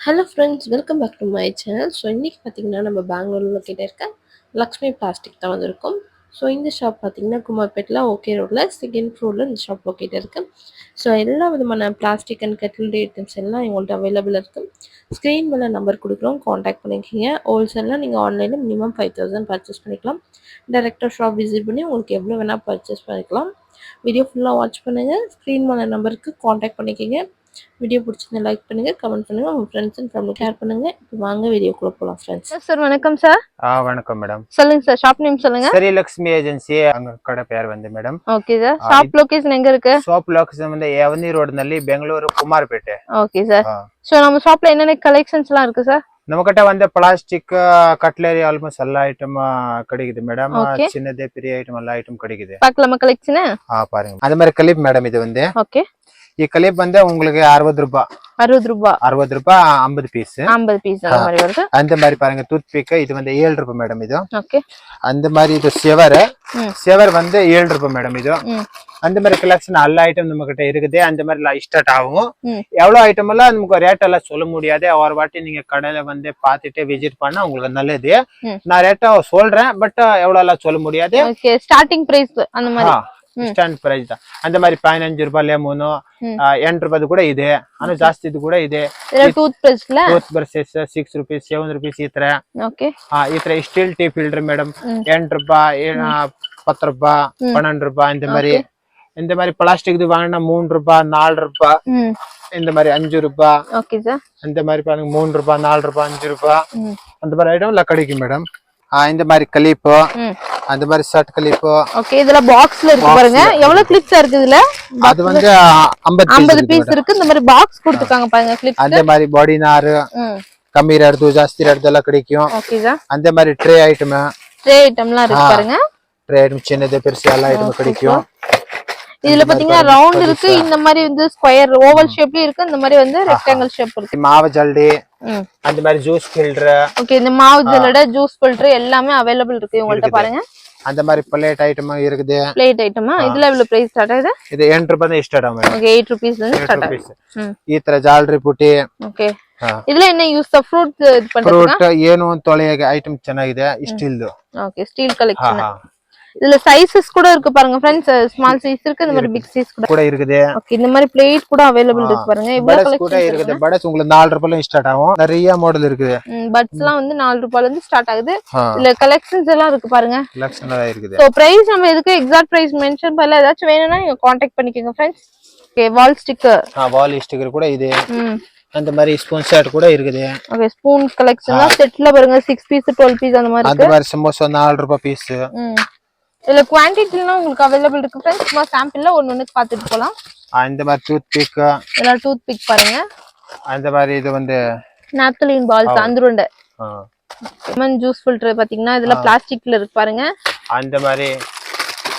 Hello friends, welcome back to my channel. So இன்றைக்கி பார்த்திங்கன்னா நம்ம பெங்களூரில் லொக்கேட் இருக்க லக்ஷ்மி பிளாஸ்டிக் தான் வந்திருக்கோம். ஸோ இந்த ஷாப் பார்த்திங்கன்னா குமார்பேட்டில் ஓகே ரோடில் செகண்ட் ஃப்ளோரில் இந்த ஷாப் லொக்கேட் இருக்குது. ஸோ எல்லா விதமான பிளாஸ்டிக் அண்ட் கட்லரி ஐட்டம்ஸ் எல்லாம் எங்கள்கிட்ட அவைலபிள் இருக்குது. ஸ்க்ரீன் மேலே நம்பர் கொடுக்குறோம், காண்டாக்ட் பண்ணிக்கிங்க. ஹோல்சேல்லாம் நீங்கள் ஆன்லைனில் மினிமம் 5000 பர்ச்சேஸ் பண்ணிக்கலாம். டேரெக்டாக ஷாப் விசிட் பண்ணி உங்களுக்கு எவ்வளோ வேணால் பர்ச்சேஸ் பண்ணிக்கலாம். வீடியோ ஃபுல்லாக வாட்ச் பண்ணுங்கள். ஸ்க்ரீன் மேலே நம்பருக்கு காண்டாக்ட் பண்ணிக்கிங்க. வீடியோ பிடிச்சிருந்தா லைக் பண்ணுங்க, கமெண்ட் பண்ணுங்க, உங்க ஃப்ரெண்ட்ஸ் அண்ட் ஃபேமிலி ஷேர் பண்ணுங்க. இப்போ வாங்க வீடியோக்குள்ள போலாம் ஃப்ரெண்ட்ஸ். சார் வணக்கம் சார். வணக்கம் மேடம். சொல்லுங்க சார், ஷாப் நேம் சொல்லுங்க. சரி லக்ஷ்மி ஏஜென்சி அங்க கடை பேர் வந்து madam. Okay sir. Shop location எங்க இருக்கு? ஷாಪ್ ಲೊಕೇಶನ್ வந்து ಯಾವನಿ ರೋಡ್ ನಲ್ಲಿ Bengaluru Kumarapete. Okay sir. So நம்ம ஷாப்ல என்னென்ன கலெக்ஷன்ஸ்லாம் இருக்கு சார்? நம்ம கிட்ட வந்து பிளாஸ்டிக் கட்லரி ஆல்மோஸ்ட் எல்லா ஐட்டம் கிடைக்குது மேடம். சின்னதே பெரிய ஐட்டம் எல்லா ஐட்டம் கிடைக்குது. பார்க்கலாமா கலெக்ஷன்? பாருங்க. அந்த மாதிரி கிளிப் மேடம் இது வந்து. ஓகே. ಈ ಕ್ಲಿಪ್ வந்து உங்களுக்கு 60 ரூபாய். 60 ரூபாய். 60 ரூபாய் 50 பீஸ். 50 பீஸ் அந்த மாதிரி வருது. அந்த மாதிரி பாருங்க டூத் பிக் இது வந்து 7 ரூபாய் மேடம் இது. ஓகே. அந்த மாதிரி இது செவர் வந்து 7 ரூபாய் மேடம் இது. அந்த மாதிரி கலெக்ஷன் எல்லா ஐட்டம் நம்ம கிட்ட இருக்குது. அந்த மாதிரி ஸ்டார்ட் ஆகும். எவ்வளவு ஐட்டம் எல்லாம் நமக்கு ரேட் எல்லாம் சொல்ல முடியாது. ஒரு வாட்டி நீங்க கடையில வந்து பாத்துட்டு விசிட் பண்ணா உங்களுக்கு நல்லது. நான் ரேட்டா சொல்றேன், பட் எவ்வளவு எல்லாம் சொல்ல முடியாது. ஓகே. ஸ்டார்டிங் பிரைஸ் அந்த மாதிரி ಸ್ಟ್ಯಾಂಡ್ ಪ್ರೈಸ್ ಅಂತ ಮಾರಿ 15 ರೂಪಾಯಿ ಲೆಮನ್ 8 ರೂಪಾಯಿ ಕೂಡ ಇದೆ. ಆನ ಜಾಸ್ತಿ ಇದು ಕೂಡ ಇದೆ. ಟೂತ್ ಬ್ರಷಸ್ 6 ರೂಪಾಯಿ 7 ರೂಪಾಯಿ ಈ ತರ. ಓಕೆ. ಈ ತರ ಸ್ಟೀಲ್ ಟೀ ಫಿಲ್ಟರ್ ಮೇಡಮ್ 8 ರೂಪಾಯಿ 10 ರೂಪಾಯಿ 12 ರೂಪಾಯಿ இந்த மாதிரி பிளாஸ்டிக் இது வாங்கினா 3 ரூபாய் 4 ரூபாய் இந்த மாதிரி 5 ரூபாய். Okay sir. இந்த மாதிரி பாருங்க 3 ரூபாய் 4 ரூபாய் 5 ரூபாய் அந்த மாதிரி ஐட்டம் எல்லாம் கிடைக்கும் மேடம். இந்த மாதிரி கிளிப், அந்த மாதிரி ஷர்ட் கிளிப். ஓகே. இதுல பாக்ஸ்ல இருக்கு பாருங்க. எவ்வளவு கிளிப்ஸ் இருக்கு இதுல? அது வந்து 50 பீஸ் இருக்கு. இந்த மாதிரி பாக்ஸ் கொடுத்துருக்காங்க பாருங்க கிளிப்ஸ். அந்த மாதிரி பாடி நார் கம்மி ரேட் ஜாஸ்தி ரேட் எல்லாம் கிடைக்கும். Okay sir. அந்த மாதிரி ட்ரே ஐட்டம்லாம் இருக்கு பாருங்க. ட்ரே ஐட்டம் சின்னது பெருசு எல்லா ஐட்டமும் கிடைக்கும். இதுல பாத்தீங்கன்னா ரவுண்ட் இருக்கு, இந்த மாதிரி வந்து ஸ்கொயர் ஓவல் ஷேப்லயும் இருக்கு, இந்த மாதிரி வந்து ரெக்டாங்கிள் ஷேப் இருக்கு. மாவு ஜல்லி அந்த மாதிரி ஜூஸ் ஃபில்டர். ஓகே. இந்த மாவு ஜல்லட ஜூஸ் ஃபில்டர் எல்லாமே அவேலபிள் இருக்கு உங்கள்ட்ட பாருங்க. அந்த மாதிரி பிளேட் ஐட்டம் இருக்குது. பிளேட் ஐட்டமா இதுல எவ்வளவு பிரைஸ் ஸ்டார்ட் ஆகுது? இது 8 ரூபாய் தான் ஸ்டார்ட் ஆகும். ஓகே. 8 ரூபீஸ்ல இருந்து ஸ்டார்ட் ஆகுது. ಈ ತರ ಜಾಲರಿ ಪುಟ್ಟಿ. ಓಕೆ. ಇದೆಲ್ಲ என்ன ಯೂಸ್ ಫ್ರೂಟ್ ಇದು ಪண்றதுக்கு? ಫ್ರೂಟ್ ಏನು ತೊಳೆಯ ಐಟಮ್ ಚೆನ್ನಾಗಿದೆ ಸ್ಟೀಲ್. ಓಕೆ. Steel collection. இதுல சைஸஸ் கூட இருக்கு பாருங்க फ्रेंड्स. ஸ்மால் சைஸ் இருக்கு, இந்த மாதிரி பிக் சைஸ் கூட இருக்குது. ஓகே. இந்த மாதிரி பிளேட் கூட அவேலபிள் இருக்கு பாருங்க. இவ்வளவு கலெக்ஷன் கூட இருக்குது. பட்ஸ் உங்களுக்கு 4 ரூபாயில ஸ்டார்ட் ஆகும். நிறைய மாடல் இருக்குது. பட்ஸ்லாம் வந்து 4 ரூபாயில இருந்து ஸ்டார்ட் ஆகுது. இதுல கலெக்ஷன்ஸ் எல்லாம் இருக்கு பாருங்க. கலெக்ஷன் எல்லாம் இருக்குது. சோ பிரைஸ் நம்ம எதுக்கு எக்ஸாக்ட் பிரைஸ் மென்ஷன் பண்ணல. ஏதாச்சும் வேணும்னா நீங்க कांटेक्ट பண்ணிக்கங்க फ्रेंड्स. ஓகே. வால் ஸ்டிக்கர். வால் ஸ்டிக்கர் கூட இது. அந்த மாதிரி ஸ்பூன் செட் கூட இருக்குது. ஓகே. ஸ்பூன் கலெக்ஷன்லாம் செட்ல பாருங்க 6 பீஸ் 12 பீஸ் அந்த மாதிரி இருக்கு. அந்த மாதிரி சமோசா 4 ரூபாய் பீஸ். இதுல குவாண்டிட்டிலாம் உங்களுக்கு அவேலபிள் இருக்கு फ्रेंड्स. சும்மா சாம்பிள்ல ஒவ்வொன்னு பார்த்துட்டு போலாம். இந்த மாதிரி டூத் பிக். இதெல்லாம் டூத் பிக் பாருங்க. அந்த மாதிரி இது வந்து நாப்தலின் பால்ஸ் அந்துருண்ட. லெமன் ஜூஸ் ஃபில்டர் பாத்தீங்கன்னா இதுல பிளாஸ்டிக்ல இருக்கு பாருங்க. அந்த மாதிரி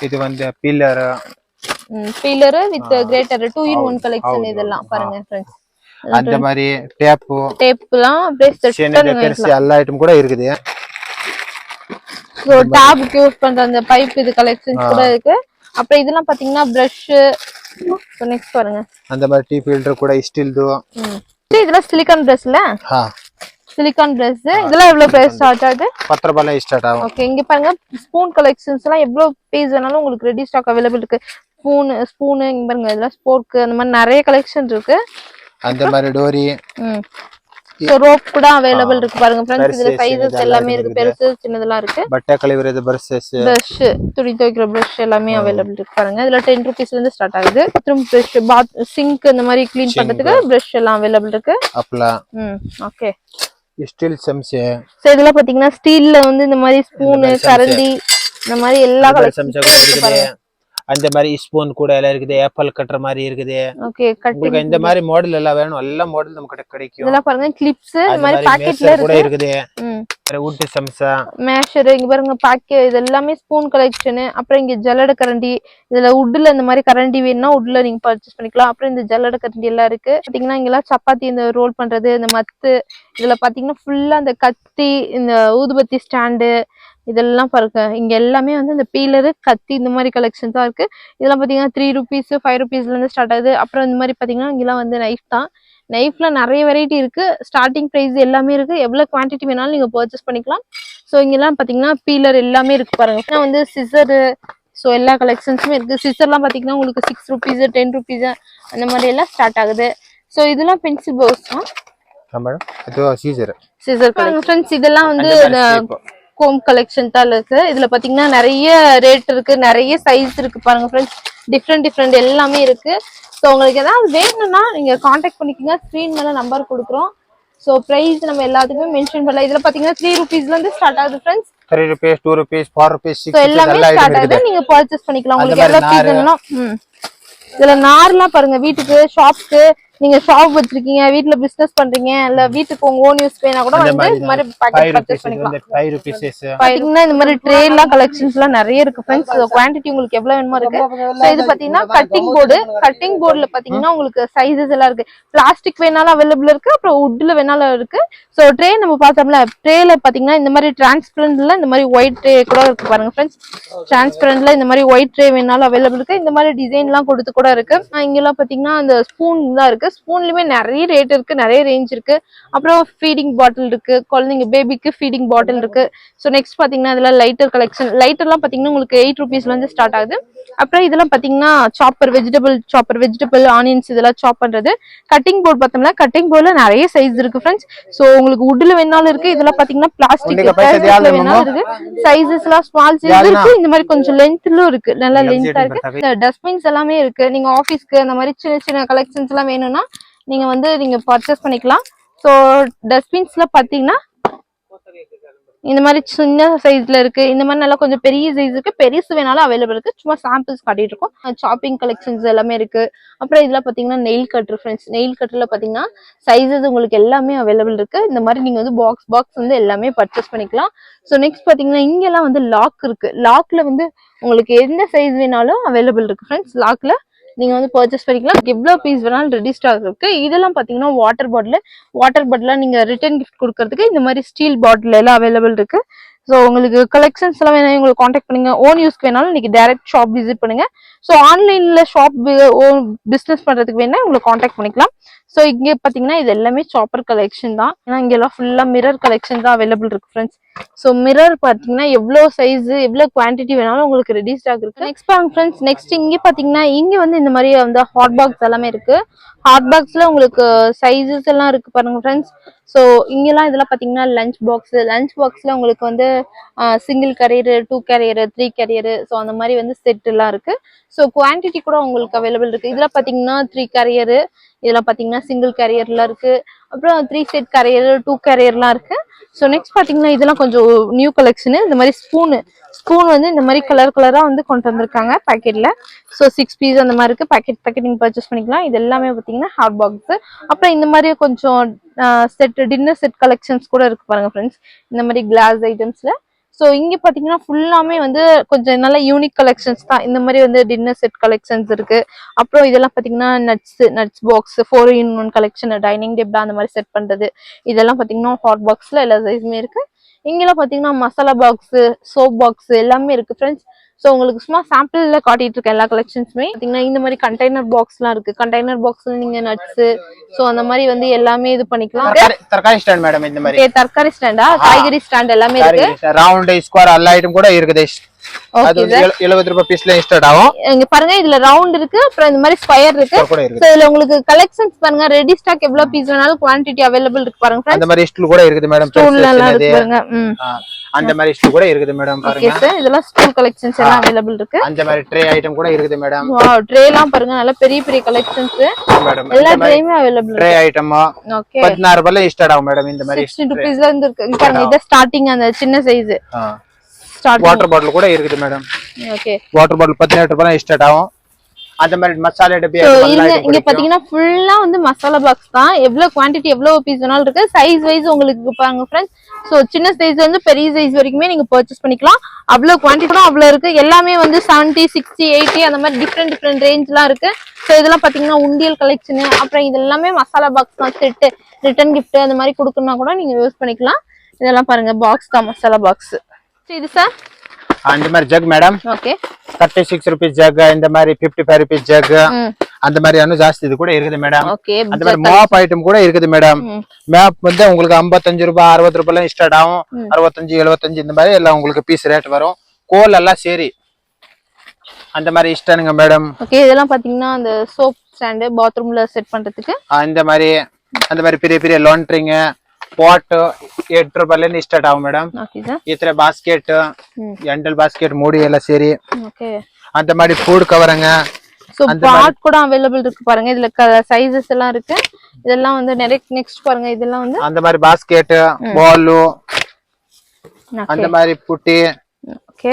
இது வந்து peeler with grater 2 in 1 collection இதெல்லாம் பாருங்க फ्रेंड्स. அந்த மாதிரி டேப்லாம் அப்படியே செட் எல்லா ஐட்டம் கூட இருக்குது. சோ டாப்க்கு யூஸ் பண்ற அந்த பைப் இது கலெக்ஷன்ஸ் கூட இருக்கு. அப்புறம் இதெல்லாம் பாத்தீங்கன்னா பிரஷ். சோ நெக்ஸ்ட் பாருங்க. அந்த மாதிரி டீ ஃபில்டர் கூட ஸ்டீல் தோ. இதெல்லாம் சிலிகான் பிரஷ்ல. Silicon brush. இதெல்லாம் எவ்வளவு பிரைஸ் ஸ்டார்ட் ஆகுது? 10 ரூபாயில ஸ்டார்ட் ஆகும். ஓகே. இங்க பாருங்க ஸ்பூன் கலெக்ஷன்ஸ் எல்லாம் எவ்வளவு பீஸ் வேணாலும் உங்களுக்கு ரெடி ஸ்டாக் அவேலபிள் இருக்கு. ஸ்பூன் இங்க பாருங்க. இதெல்லாம் ஸ்போர்க் அந்த மாதிரி நிறைய கலெக்ஷன் இருக்கு. அந்த மாதிரி டோரி. சோ ரோப் கூட அவேலபிள் இருக்கு பாருங்க फ्रेंड्स. இதுல சைஸஸ் எல்லாமே இருக்கு. பெருசு சின்னதெல்லாம் இருக்கு. பட்டை கழுவுறது பிரஷஸ், துணி துவைக்கிற பிரஷ் எல்லாமே அவேலபிள் இருக்கு பாருங்க. இதுல 10 ரூபீஸ்ல இருந்து ஸ்டார்ட் ஆகுது. பாத்ரூம் பிரஷ், சிங்க் இந்த மாதிரி க்ளீன் பண்றதுக்கு பிரஷ் எல்லாம் அவேலபிள் இருக்கு. அப்பளா. ஓகே. ஸ்டீல் சம்சே. சோ இதெல்லாம் பாத்தீங்கன்னா ஸ்டீல்ல வந்து இந்த மாதிரி ஸ்பூன், கரண்டி இந்த மாதிரி எல்லா கலெக்ஷன்ஸும் இருக்கு பாருங்க. அந்த மாதிரி ஸ்பூன் கூட எல்லாம் இருக்குது. ஆப்பிள் கட்டற மாதிரி இருக்குது. ஓகே. உங்களுக்கு இந்த மாதிரி மாடல் எல்லாம் வேணும், எல்லா மாடல் நமக்கு கிட்ட கிடைக்கும். இதெல்லாம் பாருங்க கிளிப்ஸ் இந்த மாதிரி பாக்கெட்ல கூட இருக்குது. வுட் சம்சா, மேஷர் இங்க பாருங்க பாக்கெட். இது எல்லாமே ஸ்பூன் கலெக்ஷன். அப்புறம் இங்க ஜல்லட கரண்டி. இதுல வுட்ல இந்த மாதிரி கரண்டி வேணும்னா வுட்ல நீங்க பர்ச்சேஸ் பண்ணிக்கலாம். அப்புறம் இந்த ஜல்லட கரண்டி எல்லாம் இருக்கு. பாத்தீங்கன்னா இங்க எல்லாம் சப்பாத்தி இந்த ரோல் பண்றது, இந்த மத்து. இதுல பாத்தீங்கன்னா ஃபுல்லா இந்த கத்தி, இந்த ஊதுபத்தி ஸ்டாண்டு இதெல்லாம் பாருங்க. இங்க எல்லாமே வந்து இந்த பீலரு, கத்தி இந்த மாதிரி கலெக்ஷன்ஸ் தான் இருக்கு. இதெல்லாம் பாத்தீங்கன்னா 3 ரூபீஸ் 5 ரூபீஸ்ல இருந்து ஸ்டார்ட் ஆகுது. அப்புறம் இந்த மாதிரி பாத்தீங்கன்னா இங்கெல்லாம் வந்து நைஃப் தான். நைஃப்ல நிறைய வெரைட்டி இருக்கு. ஸ்டார்டிங் பிரைஸ் எல்லாமே இருக்கு. எவ்வளவு குவான்டிட்டி வேணாலும் நீங்க பர்ச்சேஸ் பண்ணிக்கலாம். ஸோ இங்கெல்லாம் பாத்தீங்கன்னா பீலர் எல்லாமே இருக்கு பாருங்க. வந்து சிசரு, ஸோ எல்லா கலெக்ஷன்ஸுமே இருக்கு. சிசர்லாம் பாத்தீங்கன்னா உங்களுக்கு 6 rupees 10 rupees அந்த மாதிரி எல்லாம் ஸ்டார்ட் ஆகுது. ஸோ இதெல்லாம் பென்சில் பாக்ஸ் தான். சிசர் ஃப்ரெண்ட்ஸ், இதெல்லாம் வந்து கோம் கலெக்ஷன் தான் இருக்கு. இதுல பாத்தீங்கன்னா நிறைய ரேட் இருக்கு, நிறைய சைஸ் இருக்கு பாருங்க ஃப்ரெண்ட்ஸ். டிஃப்ரெண்ட் எல்லாமே இருக்கு. ஸோ உங்களுக்கு ஏதாவது வேணும்னா நீங்க கான்டாக்ட் பண்ணிக்கோங்க. ஸ்க்ரீன் மேல நம்பர் கொடுக்குறோம். ஸோ பிரைஸ் நம்ம எல்லாத்துக்குமே மென்ஷன் பண்ணலாம். இதுல பாத்தீங்கன்னா 3 rupeesல இருந்து ஸ்டார்ட் ஆகுது friends. 3 rupees 2 rupees 4 rupees 6 rupees எல்லாமே ஸ்டார்ட் ஆகுது. நீங்க பர்ச்சேஸ் பண்ணிக்கலாம். உங்களுக்கு எவ்வளவு பீஸ் வேணும்னா. இதுல நார்லாம் பாருங்க, வீட்டுக்கு ஷாப்க்கு, நீங்க ஷாப் வச்சிருக்கீங்க, வீட்ல பிசினஸ் பண்றீங்க, இல்ல வீட்டுக்கு உங்க ஓன் யூஸ் வேணா கூட வந்து இந்த மாதிரி பாக்கெட் பர்ச்சேஸ் பண்ணிக்கலாம். 5 rupees பாத்தீங்கன்னா இந்த மாதிரி ட்ரே எல்லாம் கலெக்ஷன்ஸ் எல்லாம் நிறைய இருக்கு ஃப்ரெண்ட்ஸ். குவாண்டிட்டி உங்களுக்கு எவ்வளவு வேணுமோ இருக்கு. சோ இது பாத்தீங்கன்னா கட்டிங் போர்டுல பாத்தீங்கன்னா உங்களுக்கு சைஸஸ் எல்லாம் இருக்கு. பிளாஸ்டிக் வேணாலும் அவைலபிள் இருக்கு, அப்புறம் வுட்ல வேணாலும் இருக்கு. சோ ட்ரே நம்ம பார்த்தோம்ல, ட்ரேல பாத்தீங்கன்னா இந்த மாதிரி டிரான்ஸ்பரண்ட்ல இந்த மாதிரி ஒயிட் ட்ரே கூட இருக்கு பாருங்க ஃப்ரெண்ட்ஸ். டிரான்ஸ்பரண்ட்ல இந்த மாதிரி ஒயிட் ட்ரே வேணாலும் அவைலபிள் இருக்கு. இந்த மாதிரி டிசைன் எல்லாம் கொடுத்து கூட இருக்கு. இங்கெல்லாம் பாத்தீங்கன்னா அந்த ஸ்பூன் தான் இருக்கு. ஸ்பூன்லயுமே நிறைய ரேட் இருக்கு, நிறைய ரேஞ்ச் இருக்கு. அப்புறம் ஃபீடிங் பாட்டில் இருக்கு, குழந்தைங்க பேபிக்கு ஃபீடிங் பாட்டில் இருக்கு. ஸோ நெக்ஸ்ட் பாத்தீங்கன்னா இதுல லைட்டர் கலெக்ஷன். லைட்டர்லாம் பாத்தீங்கன்னா உங்களுக்கு 8 rupeesல இருந்து ஸ்டார்ட் ஆகுது. அப்புறம் இதெல்லாம் பாத்தீங்கன்னா சாப்பர், வெஜிடபிள் ஆனியன்ஸ் இதெல்லாம் சாப் பண்றது. கட்டிங் போர்டு பார்த்தோம்னா கட்டிங் போர்டுல நிறைய சைஸ் இருக்கு ஃப்ரெண்ட்ஸ். ஸோ உங்களுக்கு வுட்ல வேணாலும் இருக்கு. இதெல்லாம் பாத்தீங்கன்னா பிளாஸ்டிக் வேணாலும் இருக்கு. சைஸஸ் எல்லாம் ஸ்மால் சைஸ் இருக்கு. இந்த மாதிரி கொஞ்சம் லென்த்லும் இருக்கு, நல்லா லென்த்தா இருக்கு. டஸ்ட்பின்ஸ் எல்லாமே இருக்கு. நீங்க ஆபீஸ்க்கு அந்த மாதிரி சின்ன சின்ன கலெக்ஷன்ஸ் எல்லாம் வேணும்னா நீங்க பர்ச்சேஸ் பண்ணிக்கலாம். ஸோ டஸ்ட்பின்ஸ்ல பாத்தீங்கன்னா இந்த மாதிரி சின்ன சைஸ்ல இருக்கு, இந்த மாதிரி நல்லா கொஞ்சம் பெரிய சைஸ் இருக்கு. பெருசு வேணாலும் அவைலபிள் இருக்கு. சும்மா சாம்பிள்ஸ் காட்டிட்டு இருக்கோம். ஷாப்பிங் கலெக்ஷன்ஸ் எல்லாமே இருக்கு. அப்புறம் இதுல பாத்தீங்கன்னா நெயில் கட்டர் ஃப்ரெண்ட்ஸ். நெயில் கட்டர்ல பாத்தீங்கன்னா சைஸஸ் உங்களுக்கு எல்லாமே அவைலபிள் இருக்கு. இந்த மாதிரி நீங்க வந்து பாக்ஸ் வந்து எல்லாமே பர்ச்சேஸ் பண்ணிக்கலாம். ஸோ நெக்ஸ்ட் பாத்தீங்கன்னா இங்கெல்லாம் வந்து லாக் இருக்கு. லாக்ல வந்து உங்களுக்கு எந்த சைஸ் வேணாலும் அவைலபிள் இருக்கு ஃப்ரெண்ட்ஸ். லாக்ல நீங்க வந்து பர்ச்சேஸ் பண்ணிக்கலாம். எவ்வளவு பீஸ் வேணாலும் ரெடி ஸ்டாக் இருக்கு. இதெல்லாம் பாத்தீங்கன்னா வாட்டர் பாட்டில் நீங்க ரிட்டர்ன் கிஃப்ட் கொடுக்கறதுக்கு இந்த மாதிரி ஸ்டீல் பாட்டில் எல்லாம் அவைலபிள் இருக்கு. ஸோ உங்களுக்கு கலெக்ஷன்ஸ் எல்லாம் வேணும், உங்களுக்கு கான்டாக்ட் பண்ணுங்க. ஓன் யூஸ்க்கு வேணாலும் நீங்க டைரக்ட் ஷாப் விசிட் பண்ணுங்க. ஸோ ஆன்லைன்ல ஷாப் பிசினஸ் பண்றதுக்கு வேணா உங்களுக்கு கான்டாக்ட் பண்ணிக்கலாம். ஸோ இங்க பாத்தீங்கன்னா இது எல்லாமே சாப்பர் கலெக்ஷன் தான். ஏன்னா இங்க எல்லாம் ஃபுல்லா மிரர் கலெக்ஷன் தான் அவைலபிள் இருக்கு ஃப்ரெண்ட்ஸ். ஸோ மிரர் பாத்தீங்கன்னா எவ்வளவு சைஸ் எவ்வளவு குவான்டிட்டி வேணாலும் உங்களுக்கு ரெடி ஸ்டாக் இருக்கு. நெக்ஸ்ட் பாருங்க ஃப்ரெண்ட்ஸ், நெக்ஸ்ட் இங்க பாத்தீங்கன்னா இங்க வந்து இந்த மாதிரி வந்து ஹாட் பாக்ஸ் எல்லாமே இருக்கு. ஹாட் பாக்ஸ்ல உங்களுக்கு சைஸஸ் எல்லாம் இருக்கு பாருங்க ஃப்ரெண்ட்ஸ். ஸோ இங்கெல்லாம் இதெல்லாம் பாத்தீங்கன்னா லஞ்ச் பாக்ஸ்ல உங்களுக்கு வந்து single carrier, 2 carrier, 3 carrier, so அந்த மாதிரி வந்து செட் எல்லாம் இருக்கு. ஸோ குவான்டிட்டி கூட உங்களுக்கு அவைலபிள் இருக்கு. இதுல பாத்தீங்கன்னா 3 கேரியர், இதெல்லாம் பாத்தீங்கன்னா சிங்கிள் கேரியர்லாம் இருக்கு. அப்புறம் 3 செட் கேரியர், 2 கேரியர்லாம் இருக்கு. ஸோ நெக்ஸ்ட் பாத்தீங்கன்னா இதெல்லாம் கொஞ்சம் நியூ கலெக்ஷன். இந்த மாதிரி ஸ்பூன் வந்து இந்த மாதிரி கலரா வந்து கொண்டு வந்திருக்காங்க பேக்கெட்ல. ஸோ 6 பீஸ் அந்த மாதிரி இருக்கு. பேக்கெட் நீங்க பர்ச்சேஸ் பண்ணிக்கலாம். இது எல்லாமே பாத்தீங்கன்னா ஹாட் பாக்ஸ். அப்புறம் இந்த மாதிரி கொஞ்சம் டின்னர் செட் கலெக்ஷன்ஸ் கூட இருக்கு பாருங்க ஃப்ரெண்ட்ஸ், இந்த மாதிரி கிளாஸ் ஐட்டம்ஸ்ல. ஸோ இங்க பாத்தீங்கன்னா ஃபுல்லாமே வந்து கொஞ்சம் நல்ல யூனிக் கலெக்ஷன்ஸ் தான். இந்த மாதிரி வந்து டின்னர் செட் கலெக்ஷன்ஸ் இருக்கு. அப்புறம் இதெல்லாம் பாத்தீங்கன்னா nuts box, 4-in-1 collection, dining table அந்த மாதிரி செட் பண்றது. இதெல்லாம் பாத்தீங்கன்னா ஹாட் பாக்ஸ்ல எல்லா சைஸுமே இருக்கு. இங்கெல்லாம் பாத்தீங்கன்னா மசாலா பாக்ஸ், சோப் பாக்ஸ் எல்லாமே இருக்கு ஃப்ரெண்ட்ஸ். ஸோ உங்களுக்கு சும்மா சாம்பிள்ல காட்டிட்டு இருக்கேன் எல்லா கலெக்ஷன்ஸுமே. பாத்தீங்கன்னா இந்த மாதிரி கண்டெய்னர் பாக்ஸ் எல்லாம் இருக்கு. கண்டெய்னர் பாக்ஸ்ல நீங்க நட்ஸ், ஸோ அந்த மாதிரி வந்து எல்லாமே இது பண்ணிக்கலாம். தர்காரி ஸ்டாண்ட் மேடம், இந்த மாதிரி தர்காரி ஸ்டாண்டா, காய்கறி ஸ்டாண்ட் எல்லாமே இருக்கு. ரவுண்ட் ஸ்கொயர் எல்லா ஐட்டம் கூட இருக்குது. அது 70 ரூபாய் பீஸ்ல ஸ்டார்ட் ஆகும். இங்க பாருங்க, இதுல ரவுண்ட் இருக்கு, அப்புறம் இந்த மாதிரி ஸ்கொயர் இருக்கு. சோ இதுல உங்களுக்கு கலெக்ஷன்ஸ் பாருங்க, ரெடி ஸ்டாக் எவ்வளவு பீஸ் வேணாலும் குவாண்டிட்டி அவைலபிள் இருக்கு பாருங்க. அந்த மாதிரி ஸ்டூல் கூட இருக்குது மேடம். ஸ்டூல் எல்லாம் இருக்கு பாருங்க. அந்த மாதிரி ஸ்டூல் கூட இருக்குது மேடம் பாருங்க. ஓகே சார், இதெல்லாம் ஸ்டூல் கலெக்ஷன்ஸ் எல்லாம் அவைலபிள் இருக்கு. அந்த மாதிரி ட்ரே ஐட்டம் கூட இருக்குது மேடம். வாவ், ட்ரே எல்லாம் பாருங்க, நல்ல பெரிய பெரிய கலெக்ஷன்ஸ் மேடம். எல்லா ட்ரேயுமே அவைலபிள் இருக்கு. ட்ரே ஐட்டம் ஓகே 16 ரூபாயில ஸ்டார்ட் ஆகும் மேடம். இந்த மாதிரி 60 ரூபீஸ்ல இருந்து இருக்கு பாருங்க. இது ஸ்டார்டிங் அந்த சின்ன சைஸ். வாட்டர் பாட்டில் கூட இருக்குது மேடம். ஓகே, வாட்டர் பாட்டில் 18 ரூபாயில ஸ்டார்ட் ஆகும். அந்த மாதிரி மசாலா டப்பி இங்க பாத்தீங்கன்னா ஃபுல்லா வந்து மசாலா பாக்ஸ் தான். எவ்வளவு குவாண்டிட்டி எவ்வளவு பீஸ் வேணாலும் இருக்கு. சைஸ் வைஸ் உங்களுக்கு பாருங்க ஃப்ரெண்ட்ஸ். சோ சின்ன சைஸ்ல இருந்து பெரிய சைஸ் வரைக்குமே நீங்க பர்ச்சேஸ் பண்ணிக்கலாம். அவ்வளவு குவாண்டிட்டி கூட அவ்வளவு இருக்கு. எல்லாமே வந்து 70, 60, 80 அந்த மாதிரி டிஃப்ரெண்ட் ரேஞ்ச்லாம் இருக்கு. சோ இதெல்லாம் பாத்தீங்கன்னா உண்டியல் கலெக்ஷன். அப்புறம் இது எல்லாமே மசாலா பாக்ஸ் தான். செட், ரிட்டர்ன் கிஃப்ட் அந்த மாதிரி கொடுக்கணும்னா கூட நீங்க யூஸ் பண்ணிக்கலாம். இதெல்லாம் பாருங்க பாக்ஸ் தான், மசாலா பாக்ஸ். இது சார் அந்த மாதிரி jug madam. Okay, 36 rupees jug, இந்த மாதிரி 55 rupees ஜக், அந்த மாதிரியான ஜாஸ்தி இது கூட இருக்குது மேடம். ஓகே. அந்த மாதிரி மேப் ஐட்டம் கூட இருக்குது மேடம். மேப் வந்து உங்களுக்கு 55 ரூபாய் 60 ரூபாய்ல ஸ்டார்ட் ஆகும். 65 75 இந்த மாதிரி எல்லாம் உங்களுக்கு பீஸ் ரேட் வரும். கோல் எல்லாம் சரி அந்த மாதிரி இஷ்டனுங்க மேடம். ஓகே. இதெல்லாம் பாத்தீங்கன்னா அந்த சோப் ஸ்டாண்ட் பாத்ரூம்ல செட் பண்றதுக்கு இந்த மாதிரி அந்த மாதிரி பெரிய பெரிய லாண்ட்ரிங் பாட் 8 ரூபாய்ல இருந்து ஸ்டார்ட் ஆகும் மேடம். Okay sir. இத்தனை பாஸ்கெட் எண்டல் பாஸ்கெட் மூடி எல்லாம் சரி. ஓகே. அந்த மாதிரி ஃபுட் கவருங்க. சோ பாட் கூட அவேலபிள் இருக்கு பாருங்க. இதுல சைஸஸ் எல்லாம் இருக்கு. இதெல்லாம் வந்து நெக்ஸ்ட் பாருங்க. இதெல்லாம் வந்து அந்த மாதிரி பாஸ்கெட் பால் அந்த மாதிரி புட்டி ஓகே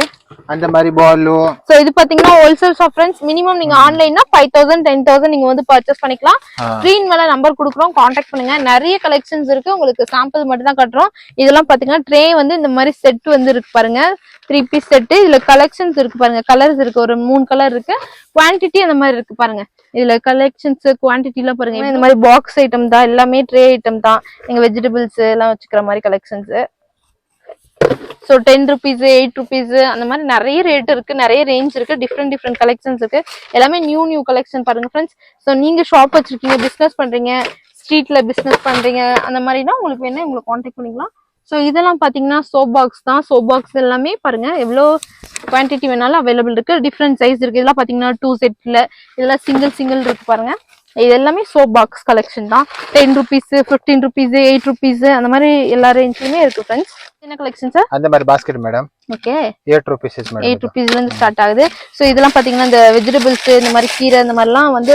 அந்த மாதிரி பால். சோ இது பாத்தீங்கன்னா ஹோல்சேல் ஷாப் ஃப்ரெண்ட்ஸ். மினிமம் நீங்க ஆன்லைன்னா 5000 10000 நீங்க வந்து பர்ச்சேஸ் பண்ணிக்கலாம். ஸ்கிரீன் மேல நம்பர் கொடுக்குறோம், கான்டாக்ட் பண்ணுங்க. நிறைய கலெக்ஷன்ஸ் இருக்கு. உங்களுக்கு சாம்பிள் மட்டும் தான் காட்டுறோம். இதெல்லாம் பாத்தீங்கன்னா ட்ரே வந்து இந்த மாதிரி செட் வந்து இருக்கு பாருங்க. 3 பீஸ் செட். இதுல கலெக்ஷன்ஸ் இருக்கு பாருங்க. கலர்ஸ் இருக்கு. ஒரு 3 கலர் இருக்கு. குவான்டிட்டி அந்த மாதிரி இருக்கு பாருங்க. இதுல கலெக்ஷன்ஸ் குவான்டிட்டி எல்லாம் பாருங்க. இந்த மாதிரி பாக்ஸ் ஐட்டம் தான். எல்லாமே ட்ரே ஐட்டம் தான். நீங்க வெஜிடபிள்ஸ் எல்லாம் வச்சுக்கிற மாதிரி கலெக்ஷன்ஸ். சோ 10 rupees 8 rupees அந்த மாதிரி நிறைய ரேட் இருக்கு. நிறைய ரேஞ்ச் இருக்கு. டிஃப்ரெண்ட் கலெக்ஷன்ஸ் இருக்கு. எல்லாமே நியூ கலெக்ஷன் பாருங்க ஃப்ரெண்ட்ஸ். சோ நீங்க ஷாப் வச்சிருக்கீங்க, பிசினஸ் பண்றீங்க, ஸ்ட்ரீட்ல பிசினஸ் பண்றீங்க, அந்த மாதிரினா உங்களுக்கு வேணா உங்களை கான்டாக்ட் பண்ணிக்கலாம். சோ இதெல்லாம் பாத்தீங்கன்னா சோப் பாக்ஸ் தான். சோப் பாக்ஸ் எல்லாமே பாருங்க எவ்வளவு குவான்டிட்டி வேணாலும் அவைலபிள் இருக்கு. டிஃப்ரெண்ட் சைஸ் இருக்கு. இதெல்லாம் பாத்தீங்கன்னா 2 செட்ல, இதெல்லாம் சிங்கிள் இருக்கு பாருங்க. இது எல்லாமே சோப் பாக்ஸ் கலெக்ஷன் தான். 10 rupees 15 rupees 8 rupees அந்த மாதிரி எல்லா ரேஞ்ச்லயுமே இருக்கு ஃப்ரெண்ட்ஸ். என்ன கலெக்ஷன் சார்? அந்த மாதிரி basket madam. Okay. 8 rupees madam. 8 rupeesல இருந்து ஸ்டார்ட் ஆகுது. சோ இதெல்லாம் பாத்தீங்கன்னா இந்த வெஜிடபிள்ஸ் இந்த மாதிரி கீரை இந்த மாதிரிலாம் வந்து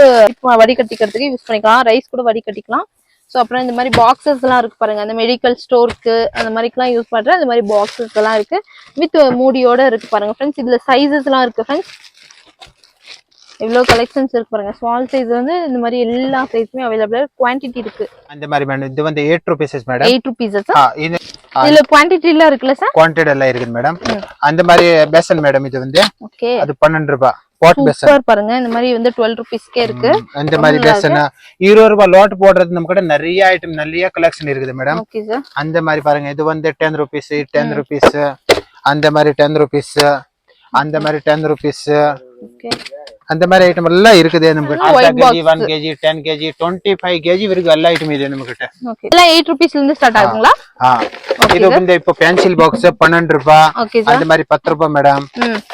வடிகட்டிக்கிறதுக்கு யூஸ் பண்ணிக்கலாம். ரைஸ் கூட வடிகட்டிக்கலாம். சோ அப்புறம் இந்த மாதிரி பாக்ஸஸ் எல்லாம் இருக்கு பாருங்க. அந்த மெடிக்கல் ஸ்டோருக்கு அந்த மாதிரிலாம் யூஸ் பண்ற அந்த மாதிரி பாக்ஸஸ் எல்லாம் இருக்கு. வித் மூடியோட இருக்கு பாருங்க ஃப்ரெண்ட்ஸ். இதுல சைஸஸ் எல்லாம் இருக்கு ஃப்ரெண்ட்ஸ். இவ்வளவு கலெக்ஷன்ஸ் இருக்கு பாருங்க. ஸ்மால் சைஸ் வந்து இந்த மாதிரி எல்லா சைஸுமே அவைலபிள். குவான்டிட்டி இருக்கு. அந்த மாதிரி மேடம். இது வந்து 8 rupees மேடம். 8 rupees sir. இதுல குவான்டிட்டி எல்லாம் இருக்குல்ல சார்? குவான்டிட்டி எல்லாம் இருக்குது மேடம். அந்த மாதிரி பேசன் மேடம். இது வந்து ஓகே. அது 12 ரூபாய் பாட் பேசன். சூப்பர் பாருங்க. இந்த மாதிரி வந்து 12 rupeesக்கே இருக்கு. அந்த மாதிரி பேசன் 20 ரூபாய் லோட் போடுறது நம்ம கிட்ட நிறைய ஐட்டம் நிறைய கலெக்ஷன் இருக்குது மேடம். Okay sir. அந்த மாதிரி பாருங்க. இது வந்து 10 rupees 10 rupees அந்த மாதிரி 10 rupees அந்த மாதிரி 10 rupees. ஓகே. அந்த மாதிரி ஐட்டம் எல்லாம் இருக்குது நம்ம கிட்ட. 1 kg 10 kg 25 kg வரைக்கும் எல்லா ஐட்டம் இது நம்ம கிட்ட. ஓகே. எல்லாம் 8 rupeesல இருந்து ஸ்டார்ட் ஆகுங்களா? இது வந்து இப்போ பென்சில் பாக்ஸ் 12 ரூபாய். Okay sir. அந்த மாதிரி 10 ரூபாய் மேடம்.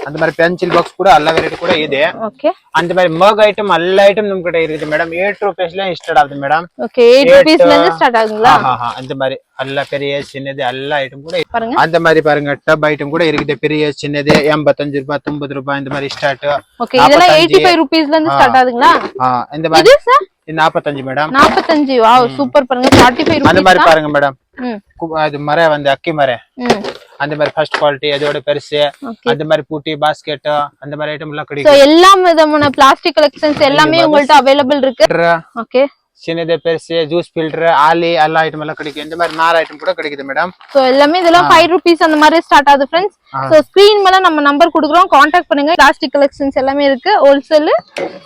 அந்த மாதிரி பென்சில் பாக்ஸ் கூட எல்லா வெரைட்டி கூட ಇದೆ. ஓகே. அந்த மாதிரி மக் ஐட்டம் எல்லா ஐட்டம் நம்ம கிட்ட இருக்குது மேடம். 8 rupeesல ஸ்டார்ட் ஆகுது மேடம். ஓகே. 8 rupeesல இருந்து ஸ்டார்ட் ஆகுங்களா? அந்த மாதிரி எல்லா பெரிய சின்னது எல்லா ஐட்டம் கூட பாருங்க. அந்த மாதிரி பாருங்க. டப் ஐட்டம் கூட இருக்குது. பெரிய சின்னது 85 ரூபாய் 90 ரூபாய் இந்த மாதிரி ஸ்டார்ட். ஓகே. இதெல்லாம் 85 rupeesல இருந்து ஸ்டார்ட் ஆகுதுங்களா? இந்த மாதிரி. இது சார் 45 மேடம். 45. வாவ் சூப்பர் பாருங்க. 45 rupees. அந்த மாதிரி பாருங்க மேடம். அது மரம் வந்து அக்கி மரம். அந்த மாதிரி ஃபர்ஸ்ட் குவாலிட்டி அதோட பெருசு. அந்த மாதிரி பூட்டி பாஸ்கெட் அந்த மாதிரி ஐட்டம் எல்லாம் கிடைக்கும். சோ எல்லா விதமான பிளாஸ்டிக் கலெக்ஷன்ஸ் எல்லாமே உங்கள்ட்ட அவைலபிள் இருக்கு. ஓகே. சின்னது பெருசு ஜூஸ் ஃபில்டர் ஆலி எல்லா ஐட்டம் எல்லாம் கிடைக்கும். இந்த மாதிரி நார் ஐட்டம் கூட கிடைக்குது மேடம். சோ எல்லாமே இதெல்லாம் 5 rupees அந்த மாதிரி ஸ்டார்ட் ஆகுது फ्रेंड्स. சோ ஸ்கிரீன் மேல நம்ம நம்பர் கொடுக்குறோம், கான்டாக்ட் பண்ணுங்க. பிளாஸ்டிக் கலெக்ஷன்ஸ் எல்லாமே இருக்கு ஹோல்சேல்.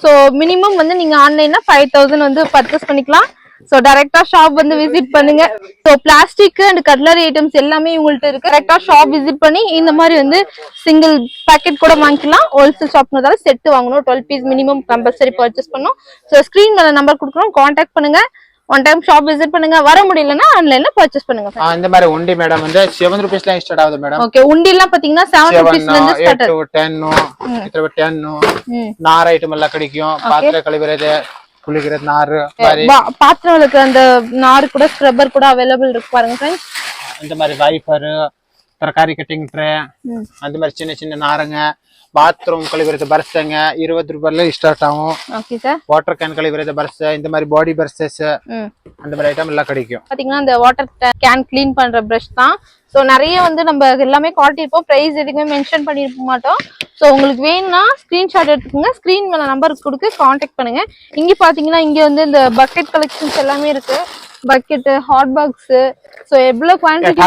சோ மினிமம் வந்து நீங்க ஆன்லைன்ல 5000 வந்து பர்ச்சேஸ் பண்ணிக்கலாம். சோ டைரக்டா ஷாப் வந்து விசிட் பண்ணுங்க. So plastic and cutlery items எல்லாமே உங்கள்ட்ட இருக்கு. டைரக்டா ஷாப் விசிட் பண்ணி இந்த மாதிரி வந்து சிங்கிள் பாக்கெட் கூட வாங்கிக்கலாம். ஹோல்சேல் ஷாப்னால செட் வாங்கணும். 12 பீஸ் மினிமம் கம்பல்சரி பர்ச்சேஸ் பண்ணனும். சோ ஸ்கிரீன் மேல நம்பர் கொடுக்குறோம், கான்டாக்ட் பண்ணுங்க. ஒன் டைம் ஷாப் விசிட் பண்ணுங்க. வர முடியலனா ஆன்லைன்ல பர்ச்சேஸ் பண்ணுங்க. இந்த மாதிரி உண்டி மேடம் வந்து 7 rupeesல ஸ்டார்ட் ஆகுது மேடம். ஓகே. உண்டி எல்லாம் பாத்தீங்கன்னா 7 rupeesல இருந்து ஸ்டார்ட் ஆகுது. 10 இത്ര 10 நார் ஐட்டம் எல்லாம் கிடைக்கும். பாத்திர கழுவுறது குளிக்கிறது நார் பாத்திரம் விளக்குற அந்த நார் கூட ஸ்க்ரப்பர் கூட அவைலபிள் இருக்கு பாருங்க फ्रेंड्स. இந்த மாதிரி வைப்பர் தரகாரி கட்டிங் ட்ரே அந்த மாதிரி சின்ன சின்ன நாருங்க. பாத்ரூம் கழுவுறது பர்ஸங்க 20 ரூபாய்ல ஸ்டார்ட் ஆகும். Okay sir. வாட்டர் கேன் கழுவுறது பர்ஸ் இந்த மாதிரி பாடி பர்ஸஸ் அந்த மாதிரி ஐட்டம் எல்லாம் கிடைக்கும். பாத்தீங்கன்னா இந்த வாட்டர் கேன் க்ளீன் பண்ற பிரஷ் தான். சோ நிறைய வந்து நம்ம எல்லாமே காட்டியிருப்போம். பிரைஸ் எதுவுமே மென்ஷன் பண்ணிருக்க மாட்டோம். சோ உங்களுக்கு வேணும்னா ஸ்கிரீன்ஷாட் எடுத்துக்கோங்க. ஸ்கிரீன் மேல நம்பர் கொடுத்து கான்டாக்ட் பண்ணுங்க. இங்க பாத்தீங்கன்னா இங்க வந்து இந்த பக்கெட் கலெக்ஷன்ஸ் எல்லாமே இருக்கு. Bucket hot box. சோ எவ்வளவு குவாண்டிட்டி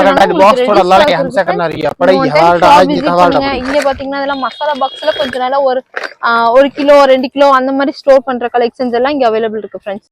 இங்க பாத்தீங்கன்னா இதெல்லாம் மசாலா பாக்ஸ்ல கொஞ்ச நாளா ஒரு 1 கிலோ 2 கிலோ அந்த மாதிரி ஸ்டோர் பண்ற கலெக்ஷன்ஸ் எல்லாம் இங்க அவைலபிள் இருக்கு फ्रेंड्स.